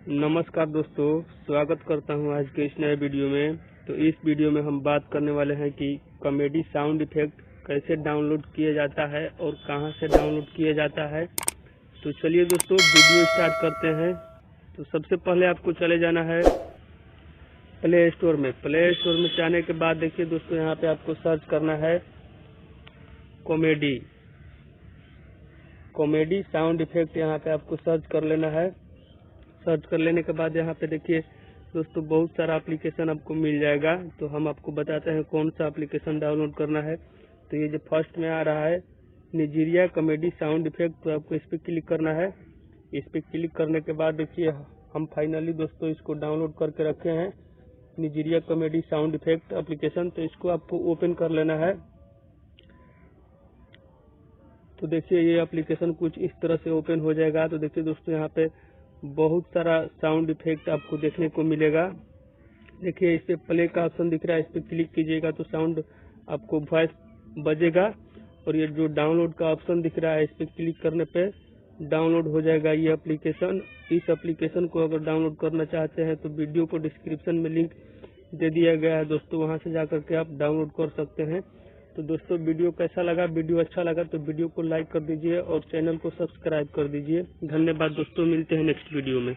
नमस्कार दोस्तों, स्वागत करता हूं आज के इस नए वीडियो में। तो इस वीडियो में हम बात करने वाले हैं कि कॉमेडी साउंड इफेक्ट कैसे डाउनलोड किया जाता है और कहां से डाउनलोड किया जाता है। तो चलिए दोस्तों वीडियो स्टार्ट करते हैं। तो सबसे पहले आपको चले जाना है प्ले स्टोर में। प्ले स्टोर में जाने के बाद देखिए दोस्तों, यहाँ पे आपको सर्च करना है कॉमेडी साउंड इफेक्ट। यहाँ पे आपको सर्च कर लेना है। सर्च कर लेने के बाद यहाँ पे देखिए दोस्तों, बहुत सारा एप्लीकेशन आपको मिल जाएगा। तो हम आपको बताते हैं कौन सा एप्लीकेशन डाउनलोड करना है। तो ये जो फर्स्ट में आ रहा है निजीरिया कॉमेडी साउंड इफेक्ट, तो आपको इस पर क्लिक करना है। इस पर क्लिक करने के बाद देखिए हम फाइनली दोस्तों इसको डाउनलोड करके रखे हैं, निजीरिया कॉमेडी साउंड इफेक्ट एप्लीकेशन। तो इसको आपको ओपन कर लेना है। तो देखिए ये एप्लीकेशन कुछ इस तरह से ओपन हो जाएगा। तो देखिए दोस्तों, यहाँ पे बहुत सारा साउंड इफेक्ट आपको देखने को मिलेगा। देखिए इस पे प्ले का ऑप्शन दिख रहा है, इस पे क्लिक कीजिएगा तो साउंड आपको वॉइस बजेगा। और ये जो डाउनलोड का ऑप्शन दिख रहा है, इस पे क्लिक करने पे डाउनलोड हो जाएगा ये एप्लीकेशन। इस एप्लीकेशन को अगर डाउनलोड करना चाहते हैं तो वीडियो को डिस्क्रिप्शन में लिंक दे दिया गया है दोस्तों, वहां से जाकर के आप डाउनलोड कर सकते हैं। तो दोस्तों वीडियो कैसा लगा? वीडियो अच्छा लगा तो वीडियो को लाइक कर दीजिए और चैनल को सब्सक्राइब कर दीजिए। धन्यवाद दोस्तों, मिलते हैं नेक्स्ट वीडियो में।